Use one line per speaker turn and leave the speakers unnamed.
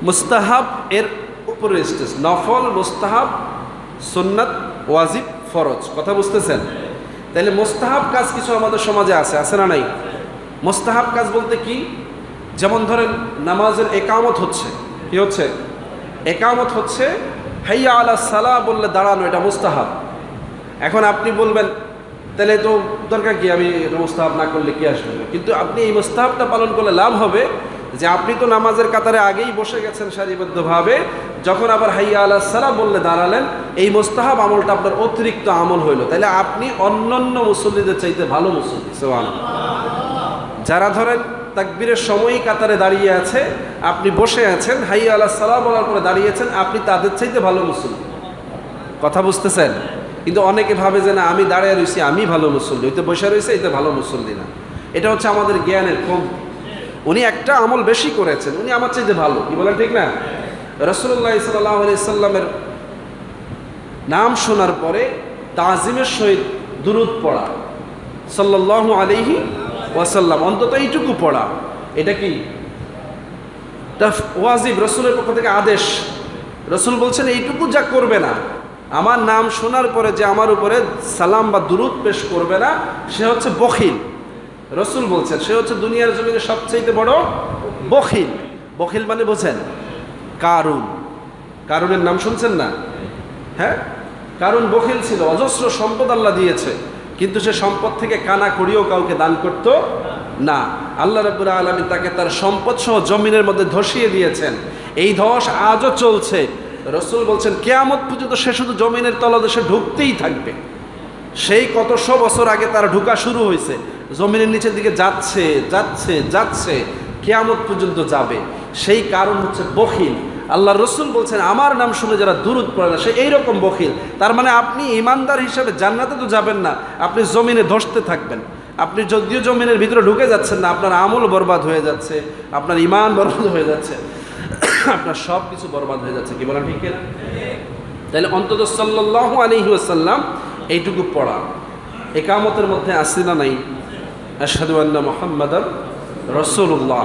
মুস্তাহাব এর উপরে স্টেজ, নফল, মুস্তাহাব, সুন্নাত, ওয়াজিব, ফরজ। কথা বুঝতেছেন? তাহলে মুস্তাহাব কাজ কিছু আমাদের সমাজে আছে না নাই? মুস্তাহাব কাজ বলতে কি? যেমন ধরেন নামাজের একামত হচ্ছে, কি হচ্ছে? একামত হচ্ছে, হাইয়া আলা সালাহ বললে দাঁড়ানো, এটা মুস্তাহাব। এখন আপনি বলবেন তাহলে তো দরকার কি, আমি মুস্তাহাব না করলে কি আসবে? কিন্তু আপনি এই মুস্তাহাবটা পালন করলে লাভ হবে যে আপনি তো নামাজের কাতারে আগেই বসে গেছেন সারিবদ্ধভাবে, যখন আবার হাইয়া আলা সালাহ বললে দাঁড়ালেন, এই মুস্তাহাব আমলটা আপনার অতিরিক্ত আমল হইল। তাহলে আপনি অন্যান্য মুসল্লিদের চাইতে ভালো মুসল্লি। সুবহানাল্লাহ। যারা ধরেন তাকবীরের সময়ই কাতারে দাঁড়িয়ে আছে, আপনি বসে আছেন, হাইয়া আলা সালাহ বলার পরে দাঁড়িয়েছেন, আপনি তাদের চাইতে ভালো মুসল্লি। কথা বুঝতেছেন? কিন্তু অনেকে ভাবে যে না, আমি দাঁড়িয়ে রয়েছি, আমি ভালো মুসল্লি, ওইতে বসে রয়েছে, এতে ভালো মুসল্লি না। এটা হচ্ছে আমাদের জ্ঞানের কম। উনি একটা আমল বেশি করেছেন, উনি আমার চাইতে ভালো। কি বলেন, ঠিক না? রাসূলুল্লাহ সাল্লাল্লাহু আলাইহি সাল্লামের নাম শোনার পরে তাজিমের সহিত দুরূদ পড়া, সাল্লাল্লাহু আলাইহি ওয়াসাল্লাম, অন্তত এইটুকু পড়া, এটা কি ওয়াজিব, রাসূলের পক্ষ থেকে আদেশ। রাসূল বলছেন এইটুকু যা করবে না, আমার নাম শোনার পরে যে আমার উপরে সালাম বা দুরূদ পেশ করবে না, সে হচ্ছে বখিল। রাসূল বলছেন সে হচ্ছে দুনিয়ার জমিনে সবচেয়ে বড় বখিল। বখিল মানে বোঝেন? কারুন। কারুনের নাম শুনছেন না? হ্যাঁ, কারুন বখিল ছিল, অজস্র সম্পদ আল্লাহ দিয়েছে, কিন্তু সে সম্পদ থেকে কানা করিও কাউকে দান করত না। আল্লাহ রাব্বুল আলামিন তাকে তার সম্পদ সহ জমিনের মধ্যে ধসিয়ে দিয়েছেন। এই ধস আজও চলছে। রাসূল বলছেন কিয়ামত পর্যন্ত সে শুধু জমিনের তলদেশে ঢুকতেই থাকবে। সেই কত শো বছর আগে তার ঢুকা শুরু হয়েছে, জমিনের নিচের দিকে যাচ্ছে যাচ্ছে যাচ্ছে, কিয়ামত পর্যন্ত যাবে। সেই কারণ হচ্ছে বখিল। আল্লাহ রসুল বলছেন আমার নাম শুনে যারা দুরূদ পড়ে না, সে এইরকম বখিল। তার মানে আপনি ইমানদার হিসাবে জান্নাতে তো যাবেন না, আপনি জমিনে ধসতে থাকবেন। আপনি যদিও জমিনের ভিতরে ঢুকে যাচ্ছেন না, আপনার আমল বরবাদ হয়ে যাচ্ছে, আপনার ইমান বরবাদ হয়ে যাচ্ছে, আপনার সব কিছু বরবাদ হয়ে যাচ্ছে। কি বলেন, ঠিক না? তাহলে অন্তত সাল্লাল্লাহু আলাইহি ওয়াসাল্লাম এইটুকু পড়া একামতের মধ্যে আসে না নাই? আশহাদু আন্না মুহাম্মাদার রাসূলুল্লাহ।